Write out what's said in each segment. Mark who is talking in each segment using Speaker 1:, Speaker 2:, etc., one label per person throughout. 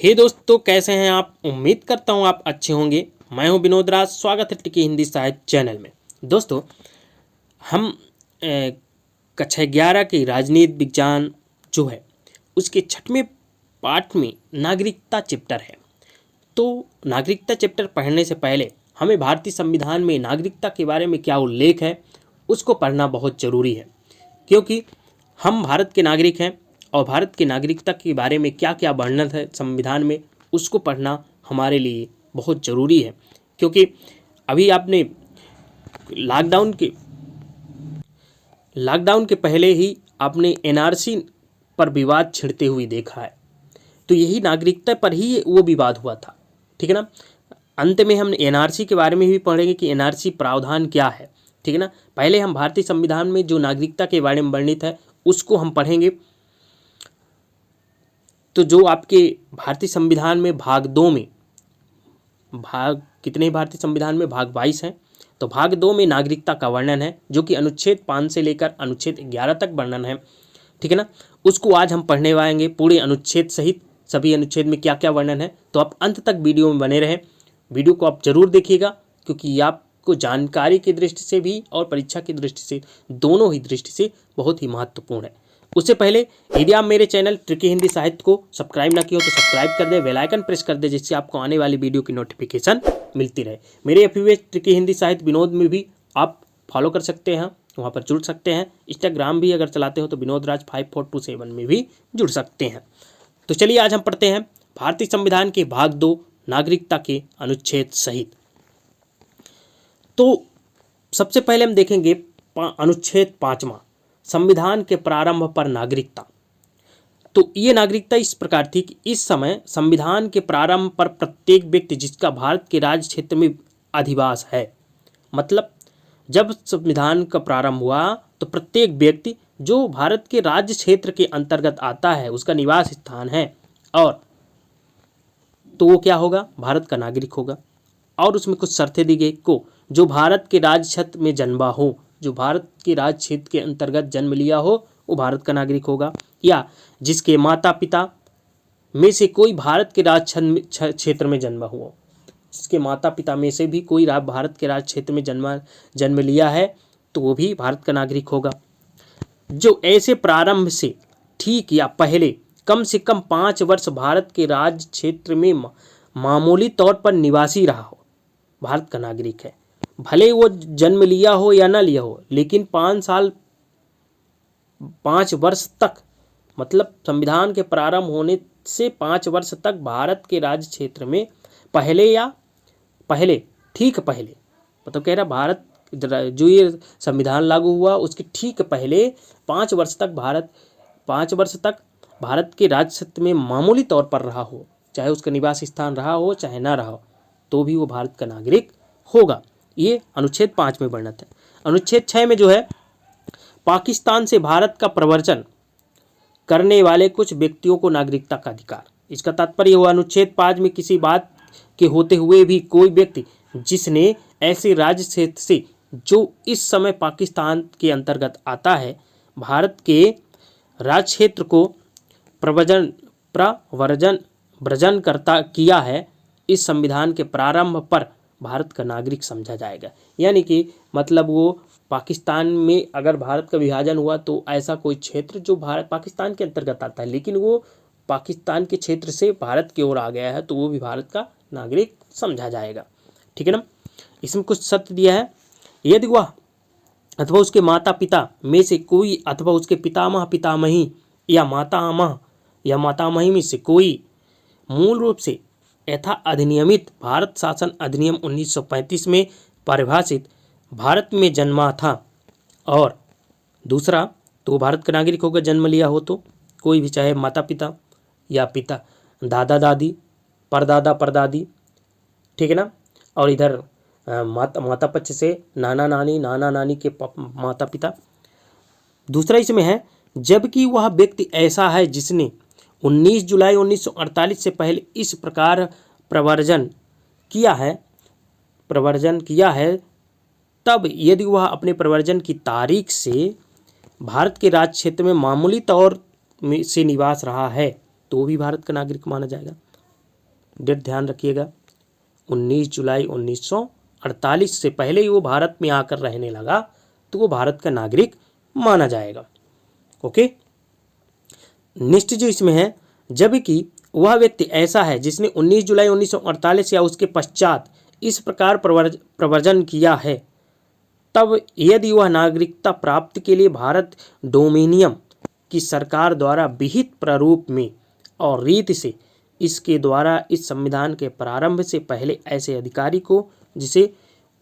Speaker 1: हे दोस्तों, कैसे हैं आप। उम्मीद करता हूं आप अच्छे होंगे। मैं हूं विनोद राज। स्वागत है ट्रिकी हिंदी साहित्य चैनल में। दोस्तों, हम कक्षा 11 की राजनीति विज्ञान जो है उसके 6वें पाठ में नागरिकता चैप्टर है। तो नागरिकता चैप्टर पढ़ने से पहले हमें भारतीय संविधान में नागरिकता के बारे में क्या उल्लेख है उसको पढ़ना बहुत ज़रूरी है, क्योंकि हम भारत के नागरिक हैं और भारत की नागरिकता के बारे में क्या क्या वर्णन है संविधान में उसको पढ़ना हमारे लिए बहुत ज़रूरी है। क्योंकि अभी आपने लॉकडाउन के पहले ही आपने एनआरसी पर विवाद छिड़ते हुए देखा है। तो यही नागरिकता पर ही वो विवाद हुआ था, ठीक है ना। अंत में हम एनआरसी के बारे में भी पढ़ेंगे कि एनआरसी प्रावधान क्या है, ठीक है ना। पहले हम भारतीय संविधान में जो नागरिकता के बारे में वर्णित है उसको हम पढ़ेंगे। तो जो आपके भारतीय संविधान में भाग 2 में भारतीय संविधान में भाग 22 हैं। तो भाग 2 में नागरिकता का वर्णन है, जो कि अनुच्छेद 5 से लेकर अनुच्छेद 11 तक वर्णन है, ठीक है ना। उसको आज हम पढ़ने आएंगे पूरे अनुच्छेद सहित, सभी अनुच्छेद में क्या क्या वर्णन है। तो आप अंत तक वीडियो में बने रहें। वीडियो को आप जरूर देखिएगा, क्योंकि आपको जानकारी की दृष्टि से भी और परीक्षा की दृष्टि से, दोनों ही दृष्टि से बहुत ही महत्वपूर्ण है। उससे पहले यदि आप मेरे चैनल ट्रिकी हिंदी साहित्य को सब्सक्राइब ना किया हो तो सब्सक्राइब कर दे, बेल आइकन प्रेस कर दे, जिससे आपको आने वाली वीडियो की नोटिफिकेशन मिलती रहे। मेरे एफबी ट्रिकी हिंदी साहित्य विनोद में भी आप फॉलो कर सकते हैं, वहाँ पर जुड़ सकते हैं। इंस्टाग्राम भी अगर चलाते हो तो विनोद राज 5427 में भी जुड़ सकते हैं। तो चलिए आज हम पढ़ते हैं भारतीय संविधान के भाग 2 नागरिकता के अनुच्छेद सहित। तो सबसे पहले हम देखेंगे अनुच्छेद 5वां, संविधान के प्रारंभ पर नागरिकता। तो ये नागरिकता इस प्रकार थी कि इस समय संविधान के प्रारंभ पर प्रत्येक व्यक्ति जिसका भारत के राज्य क्षेत्र में अधिवास है, मतलब जब संविधान का प्रारंभ हुआ तो प्रत्येक व्यक्ति जो भारत के राज्य क्षेत्र के अंतर्गत आता है, उसका निवास स्थान है, और तो वो क्या होगा, भारत का नागरिक होगा। और उसमें कुछ शर्तें दी गई को जो भारत के राज्य क्षेत्र में जन्मा हो, जो भारत के राज्य क्षेत्र के अंतर्गत जन्म लिया हो, वो भारत का नागरिक होगा, या जिसके माता पिता में से कोई भारत के राज्य क्षेत्र में जन्मा हुआ, जिसके माता पिता में से भी कोई भारत के राज्य क्षेत्र में जन्म लिया है, तो वो भी भारत का नागरिक होगा। जो ऐसे प्रारंभ से ठीक या पहले कम से कम 5 वर्ष भारत के राज्य क्षेत्र में मामूली तौर पर निवासी रहा हो, भारत का नागरिक है। भले वो जन्म लिया हो या ना लिया हो, लेकिन 5 वर्ष तक, मतलब संविधान के प्रारंभ होने से 5 वर्ष तक भारत के राज्य क्षेत्र में ठीक पहले, मतलब कह रहा भारत जो ये संविधान लागू हुआ उसके ठीक पहले 5 वर्ष तक भारत के राज्य क्षेत्र में मामूली तौर पर रहा हो, चाहे उसका निवास स्थान रहा हो चाहे ना रहा हो, तो भी वो भारत का नागरिक होगा। ये अनुच्छेद 5 में वर्णित है। अनुच्छेद 6 में जो है, पाकिस्तान से भारत का प्रवर्जन करने वाले कुछ व्यक्तियों को नागरिकता का अधिकार। इसका तात्पर्य हुआ अनुच्छेद 5 में किसी बात के होते हुए भी कोई व्यक्ति जिसने ऐसे राज्य क्षेत्र से जो इस समय पाकिस्तान के अंतर्गत आता है, भारत के राज्य क्षेत्र को प्रवर्जन करता किया है, इस संविधान के प्रारंभ पर भारत का नागरिक समझा जाएगा। यानी कि मतलब वो पाकिस्तान में अगर भारत का विभाजन हुआ तो ऐसा कोई क्षेत्र जो भारत पाकिस्तान के अंतर्गत आता है, लेकिन वो पाकिस्तान के क्षेत्र से भारत की ओर आ गया है, तो वो भी भारत का नागरिक समझा जाएगा, ठीक है ना। इसमें कुछ शर्त दिया है, यदि वह अथवा उसके माता पिता में से कोई अथवा उसके पितामह पितामही या मातामही में से कोई मूल रूप से यथा अधिनियमित भारत शासन अधिनियम 1935 में परिभाषित भारत में जन्मा था, और दूसरा तो भारत का नागरिक होगा जन्म लिया हो तो, कोई भी, चाहे माता पिता या पिता दादा दादी परदादा परदादी, ठीक है ना। और इधर माता पक्ष से नाना नानी के माता पिता। दूसरा इसमें है, जबकि वह व्यक्ति ऐसा है जिसने 19 जुलाई 1948 से पहले इस प्रकार प्रवर्जन किया है, तब यदि वह अपने प्रवर्जन की तारीख से भारत के राज्य क्षेत्र में मामूली तौर से निवास रहा है, तो भी भारत का नागरिक माना जाएगा। डेट ध्यान रखिएगा, 19 जुलाई 1948 से पहले ही वो भारत में आकर रहने लगा तो वो भारत का नागरिक माना जाएगा। ओके, नेक्स्ट जो इसमें है, जबकि वह व्यक्ति ऐसा है जिसने 19 जुलाई 1948 या उसके पश्चात इस प्रकार प्रवर्जन किया है, तब यदि वह नागरिकता प्राप्ति के लिए भारत डोमिनियन की सरकार द्वारा विहित प्रारूप में और रीति से इसके द्वारा इस संविधान के प्रारंभ से पहले ऐसे अधिकारी को जिसे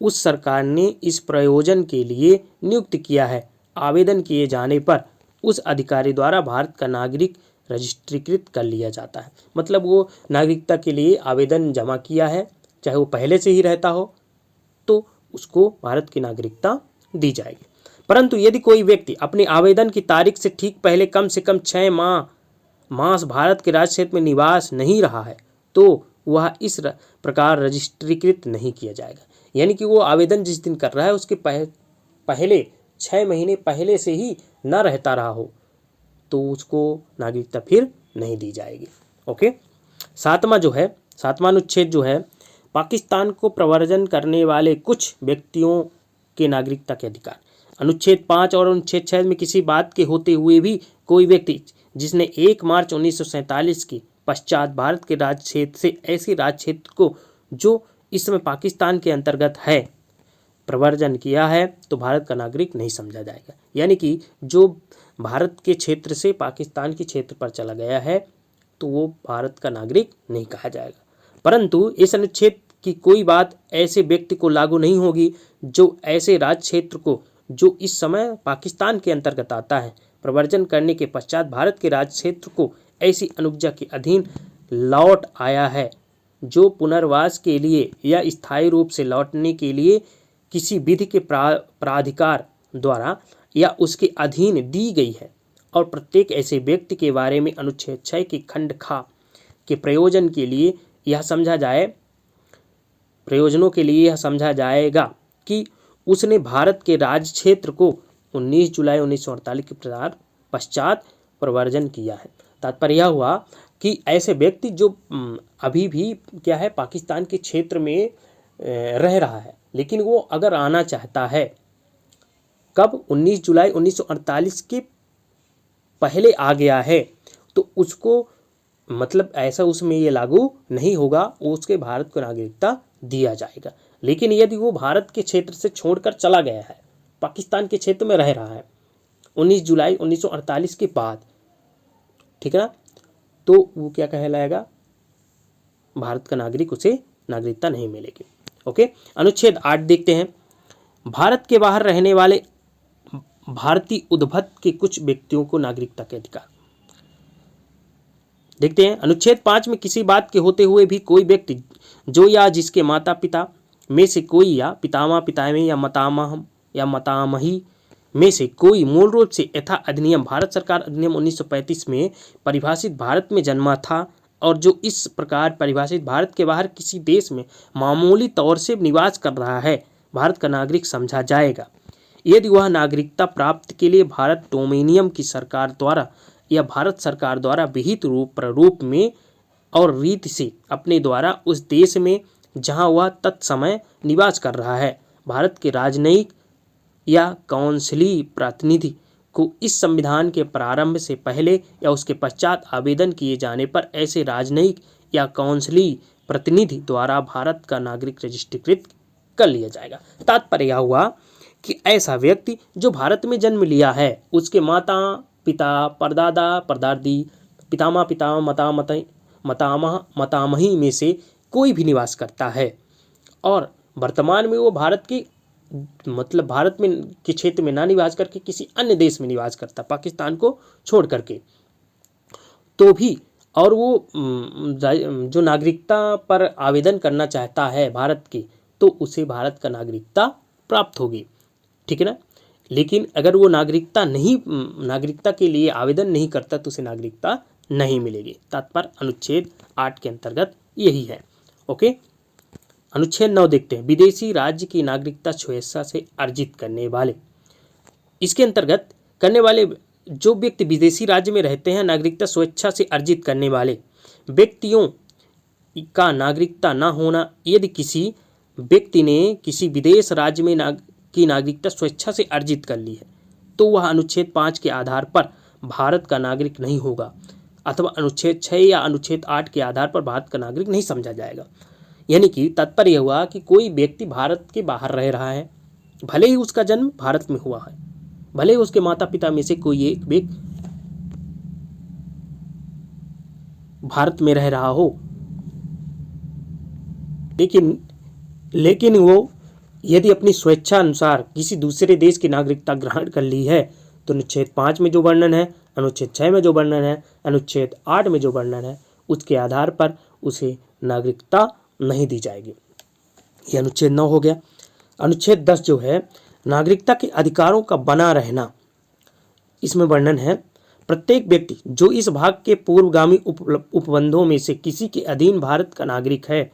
Speaker 1: उस सरकार ने इस प्रयोजन के लिए नियुक्त किया है आवेदन किए जाने पर उस अधिकारी द्वारा भारत का नागरिक रजिस्ट्रीकृत कर लिया जाता है। मतलब वो नागरिकता के लिए आवेदन जमा किया है, चाहे वो पहले से ही रहता हो तो उसको भारत की नागरिकता दी जाएगी। परंतु यदि कोई व्यक्ति अपने आवेदन की तारीख से ठीक पहले कम से कम 6 मास भारत के राज्य क्षेत्र में निवास नहीं रहा है तो वह इस प्रकार रजिस्ट्रीकृत नहीं किया जाएगा। यानी कि वो आवेदन जिस दिन कर रहा है उसके पहले 6 महीने पहले से ही न रहता रहा हो तो उसको नागरिकता फिर नहीं दी जाएगी। ओके, सातवां अनुच्छेद जो है, पाकिस्तान को प्रवर्जन करने वाले कुछ व्यक्तियों के नागरिकता के अधिकार। अनुच्छेद 5 और अनुच्छेद 6 में किसी बात के होते हुए भी कोई व्यक्ति जिसने 1 मार्च 1947 के पश्चात भारत के राज्य क्षेत्र से ऐसे राज्य क्षेत्र को जो इस समय पाकिस्तान के अंतर्गत है प्रवर्जन किया है तो भारत का नागरिक नहीं समझा जाएगा। यानी कि जो भारत के क्षेत्र से पाकिस्तान के क्षेत्र पर चला गया है तो वो भारत का नागरिक नहीं कहा जाएगा। परंतु इस अनुच्छेद की कोई बात ऐसे व्यक्ति को लागू नहीं होगी जो ऐसे राज्य क्षेत्र को जो इस समय पाकिस्तान के अंतर्गत आता है प्रवर्जन करने के पश्चात भारत के राज्य क्षेत्र को ऐसी अनुज्ञा के अधीन लौट आया है जो पुनर्वास के लिए या स्थायी रूप से लौटने के लिए किसी विधि के प्राधिकार द्वारा या उसके अधीन दी गई है, और प्रत्येक ऐसे व्यक्ति के बारे में अनुच्छेद 6 के खंड खा के प्रयोजनों के लिए यह समझा जाएगा कि उसने भारत के राज्य क्षेत्र को 19 जुलाई 1948 के पश्चात प्रवर्जन किया है। तात्पर्य यह हुआ कि ऐसे व्यक्ति जो अभी भी क्या है पाकिस्तान के क्षेत्र में रह रहा है लेकिन वो अगर आना चाहता है कब 19 जुलाई 1948 के पहले आ गया है तो उसको मतलब ऐसा उसमें ये लागू नहीं होगा, उसके भारत को नागरिकता दिया जाएगा। लेकिन यदि वो भारत के क्षेत्र से छोड़कर चला गया है, पाकिस्तान के क्षेत्र में रह रहा है 19 जुलाई 1948 के बाद, ठीक है ना, तो वो क्या कहलाएगा, भारत का नागरिक, उसे नागरिकता नहीं मिलेगी। ओके, अनुच्छेद 8 देखते हैं, भारत के बाहर रहने वाले भारतीय उद्भव के कुछ व्यक्तियों को नागरिकता के अधिकार देखते हैं। अनुच्छेद 5 में किसी बात के होते हुए भी कोई व्यक्ति जो या जिसके माता पिता में से कोई या पितामही या मातामही में से कोई मूल रूप से यथा अधिनियम भारत सरकार अधिनियम 1935 में परिभाषित भारत में जन्मा था और जो इस प्रकार परिभाषित भारत के बाहर किसी देश में मामूली तौर से निवास कर रहा है, भारत का नागरिक समझा जाएगा यदि वह नागरिकता प्राप्त के लिए भारत डोमिनियन की सरकार द्वारा या भारत सरकार द्वारा विहित रूप में और रीति से अपने द्वारा उस देश में जहां वह तत्समय निवास कर रहा है भारत के राजनयिक या काउंसिली प्रतिनिधि को इस संविधान के प्रारंभ से पहले या उसके पश्चात आवेदन किए जाने पर ऐसे राजनयिक या काउंसिली प्रतिनिधि द्वारा भारत का नागरिक रजिस्ट्रीकृत कर लिया जाएगा। तात्पर्य यह हुआ कि ऐसा व्यक्ति जो भारत में जन्म लिया है, उसके माता पिता, परदादा परदादी, मातामही में से कोई भी निवास करता है और वर्तमान में वो भारत के मतलब भारत में के क्षेत्र में ना निवास करके किसी अन्य देश में निवास करता, पाकिस्तान को छोड़ करके, तो भी और वो जो नागरिकता पर आवेदन करना चाहता है भारत की, तो उसे भारत का नागरिकता प्राप्त होगी, ठीक है ना। लेकिन अगर वो नागरिकता के लिए आवेदन नहीं करता तो उसे नागरिकता नहीं मिलेगी। तात्पर्य अनुच्छेद 8 के अंतर्गत यही है। ओके, अनुच्छेद 9 देखते हैं, विदेशी राज्य की नागरिकता स्वेच्छा से अर्जित करने वाले। इसके अंतर्गत करने वाले जो व्यक्ति विदेशी राज्य में रहते हैं, नागरिकता स्वेच्छा से अर्जित करने वाले व्यक्तियों का नागरिकता न होना, यदि किसी व्यक्ति ने किसी विदेश राज्य में की नागरिकता स्वेच्छा से अर्जित कर ली है तो वह अनुच्छेद 5 के आधार पर भारत का नागरिक नहीं होगा, अथवा अनुच्छेद 6 या अनुच्छेद 8 के आधार पर भारत का नागरिक नहीं समझा जाएगा। यानी कि तात्पर्य यह हुआ कि कोई व्यक्ति भारत के बाहर रह रहा है, भले ही उसका जन्म भारत में हुआ है, भले ही उसके माता पिता में से कोई एक व्यक्ति भारत में रह रहा हो, लेकिन वो यदि अपनी स्वेच्छा अनुसार किसी दूसरे देश की नागरिकता ग्रहण कर ली है तो अनुच्छेद 5 में जो वर्णन है, अनुच्छेद 6 में जो वर्णन है, अनुच्छेद 8 में जो वर्णन है, उसके आधार पर उसे नागरिकता नहीं दी जाएगी। ये अनुच्छेद 9 हो गया। अनुच्छेद 10 जो है नागरिकता के अधिकारों का बना रहना, इसमें वर्णन है प्रत्येक व्यक्ति जो इस भाग के पूर्वगामी उपबंधों में से किसी के अधीन भारत का नागरिक है,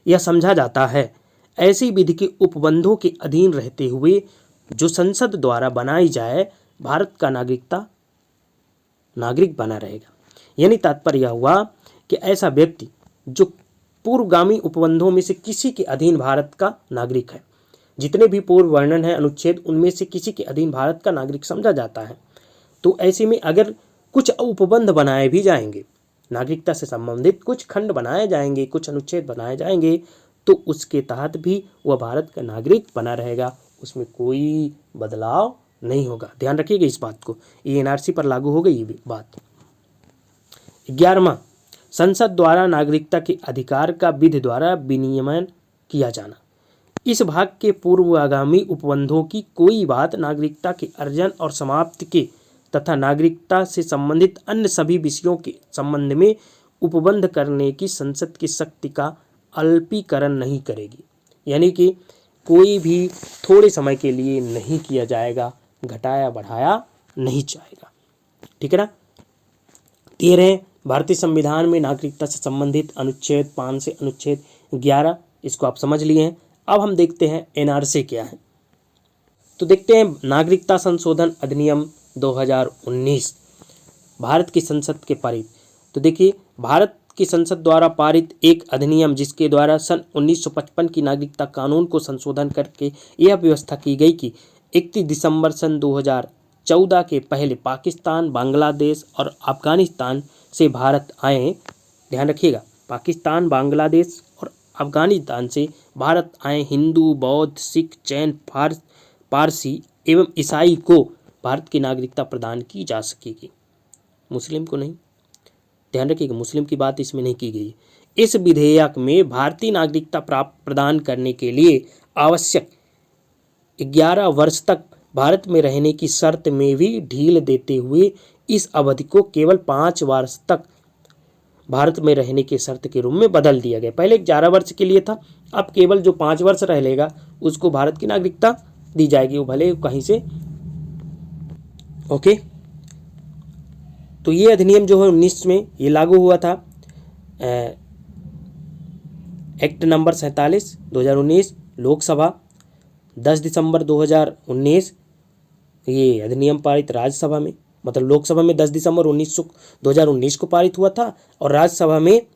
Speaker 1: यह समझा जाता है ऐसी विधि के उपबंधों के अधीन रहते हुए जो संसद द्वारा बनाई जाए भारत का नागरिक बना रहेगा। यानी तात्पर्य यह हुआ कि ऐसा व्यक्ति जो पूर्वगामी उपबंधों में से किसी के अधीन भारत का नागरिक है, जितने भी पूर्व वर्णन है अनुच्छेद, उनमें से किसी के अधीन भारत का नागरिक समझा जाता है। तो ऐसे में अगर कुछ उपबंध बनाए भी जाएंगे, नागरिकता से संबंधित कुछ खंड बनाए जाएंगे, कुछ अनुच्छेद बनाए जाएंगे, तो उसके तहत भी वह भारत का नागरिक बना रहेगा, उसमें कोई बदलाव नहीं होगा। ध्यान रखिएगा इस बात को, ये एनआरसी पर लागू हो गई ये बात। 11वां, संसद द्वारा नागरिकता के अधिकार का विधि द्वारा विनियमन किया जाना। इस भाग के पूर्वगामी उपबंधों की कोई बात नागरिकता के अर्जन और समाप्ति के तथा नागरिकता से संबंधित अन्य सभी विषयों के संबंध में उपबंध करने की संसद की शक्ति का अल्पीकरण नहीं करेगी। यानी कि कोई भी थोड़े समय के लिए नहीं किया जाएगा, घटाया बढ़ाया नहीं जाएगा। ठीक है ना। 13 भारतीय संविधान में नागरिकता से संबंधित अनुच्छेद 5 से अनुच्छेद 11, इसको आप समझ लिए हैं। अब हम देखते हैं एनआरसी क्या है। तो देखते हैं नागरिकता संशोधन अधिनियम 2019 भारत की संसद के पारित। तो देखिए भारत की संसद द्वारा पारित एक अधिनियम जिसके द्वारा सन 1955 की नागरिकता कानून को संशोधन करके यह व्यवस्था की गई कि 31 दिसंबर सन 2014 के पहले पाकिस्तान, बांग्लादेश और अफगानिस्तान से भारत आए। ध्यान रखिएगा, पाकिस्तान, बांग्लादेश और अफगानिस्तान से भारत आए हिंदू, बौद्ध, सिख, जैन, पारसी एवं ईसाई को भारत की नागरिकता प्रदान की जा सकेगी, मुस्लिम को नहीं। ध्यान रखिएगा, मुस्लिम की बात इसमें नहीं की गई। इस विधेयक में भारतीय नागरिकता प्रदान करने के लिए आवश्यक 11 वर्ष तक भारत में रहने की शर्त में भी ढील देते हुए इस अवधि को केवल 5 वर्ष तक भारत में रहने की शर्त के रूप में बदल दिया गया। पहले 11 वर्ष के लिए था, अब केवल जो 5 वर्ष रह लेगा उसको भारत की नागरिकता दी जाएगी, वो भले कहीं से। ओके, तो ये अधिनियम जो है 19 में ये लागू हुआ था। एक्ट नंबर 47 2019 लोकसभा 10 दिसंबर 2019 ये अधिनियम पारित राज्यसभा में, मतलब लोकसभा में 10 दिसंबर 2019 को पारित हुआ था और राज्यसभा में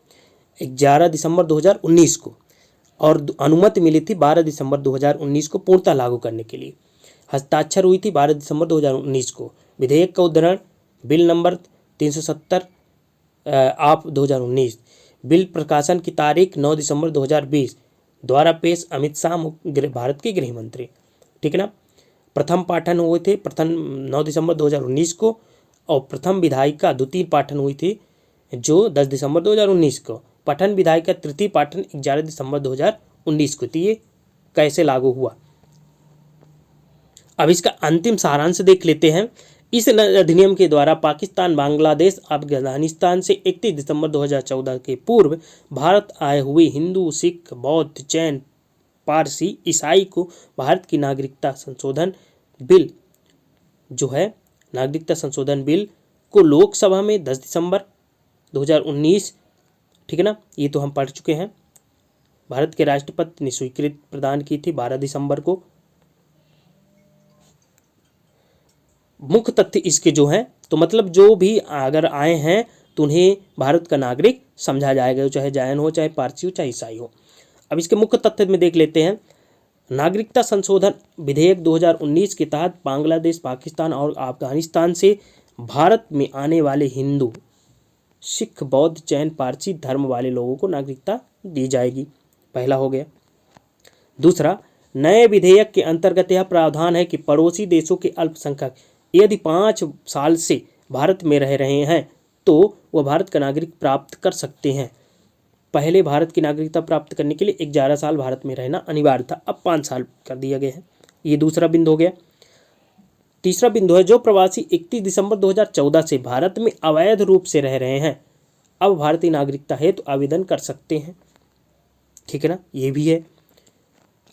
Speaker 1: 11 दिसंबर 2019 को, और अनुमति मिली थी 12 दिसंबर 2019 को पूर्णतः लागू करने के लिए। हस्ताक्षर हुई थी 12 दिसंबर 2019 को। विधेयक का उद्धरण बिल नंबर 370 ऑफ 2019। बिल प्रकाशन की तारीख 9 दिसंबर 2020। द्वारा पेश अमित शाह भारत के गृह मंत्री। ठीक है ना। प्रथम पाठन हुए थे 9 दिसंबर 2019 को, और प्रथम विधायिका द्वितीय पाठन हुई थी जो 10 दिसंबर 2019 को। पठन विधायिका तृतीय पाठन 11 दिसंबर 2019 को। तो ये कैसे लागू हुआ, अब इसका अंतिम सारांश देख लेते हैं। इस अधिनियम के द्वारा पाकिस्तान, बांग्लादेश, अफगानिस्तान से 31 दिसंबर 2014 के पूर्व भारत आए हुए हिंदू, सिख, बौद्ध, जैन, पारसी, ईसाई को भारत की नागरिकता संशोधन बिल जो है, नागरिकता संशोधन बिल को लोकसभा में 10 दिसंबर 2019, ठीक है ना, ये तो हम पढ़ चुके हैं, भारत के राष्ट्रपति ने स्वीकृति प्रदान की थी 12 दिसंबर को। मुख्य तथ्य इसके जो हैं, तो मतलब जो भी अगर आए हैं तो उन्हें भारत का नागरिक समझा जाएगा, चाहे जैन हो, चाहे पारसी हो, चाहे ईसाई हो। अब इसके मुख्य तथ्य में देख लेते हैं। नागरिकता संशोधन विधेयक 2019 के तहत बांग्लादेश, पाकिस्तान और अफगानिस्तान से भारत में आने वाले हिंदू, सिख, बौद्ध, जैन, पारसी धर्म वाले लोगों को नागरिकता दी जाएगी। पहला हो गया। दूसरा, नए विधेयक के अंतर्गत यह प्रावधान है कि पड़ोसी देशों के अल्पसंख्यक यदि 5 साल से भारत में रह रहे हैं तो वह भारत का नागरिक प्राप्त कर सकते हैं। पहले भारत की नागरिकता प्राप्त करने के लिए 11 साल भारत में रहना अनिवार्य था, अब 5 साल कर दिया गया है। ये दूसरा बिंदु हो गया। तीसरा बिंदु है, जो प्रवासी 31 दिसंबर 2014 से भारत में अवैध रूप से रह रहे हैं अब भारतीय नागरिकता हेतु आवेदन कर सकते हैं। ठीक है ना, ये भी है।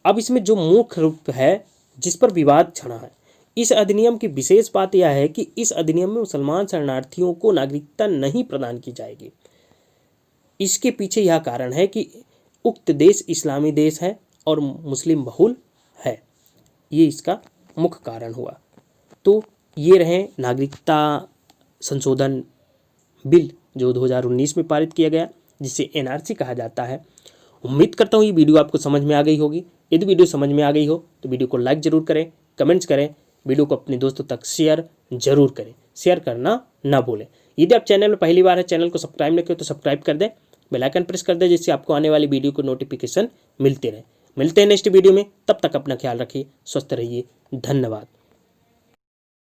Speaker 1: अब इसमें जो मुख्य रूप है जिस पर विवाद छड़ा है, इस अधिनियम की विशेष बात यह है कि इस अधिनियम में मुसलमान शरणार्थियों को नागरिकता नहीं प्रदान की जाएगी। इसके पीछे यह कारण है कि उक्त देश इस्लामी देश है और मुस्लिम बहुल है, ये इसका मुख्य कारण हुआ। तो ये रहे नागरिकता संशोधन बिल जो 2019 में पारित किया गया, जिसे एनआरसी कहा जाता है। उम्मीद करता हूँ ये वीडियो आपको समझ में आ गई होगी। यदि वीडियो समझ में आ गई हो तो वीडियो को लाइक जरूर करें, कमेंट्स करें, वीडियो को अपने दोस्तों तक शेयर जरूर करें, शेयर करना ना भूलें। यदि आप चैनल में पहली बार है, चैनल को सब्सक्राइब नहीं किया तो सब्सक्राइब कर दें, बेल आइकन प्रेस कर दें, जिससे आपको आने वाली वीडियो को नोटिफिकेशन मिलते रहे। मिलते हैं नेक्स्ट वीडियो में, तब तक अपना ख्याल रखिए, स्वस्थ रहिए, धन्यवाद।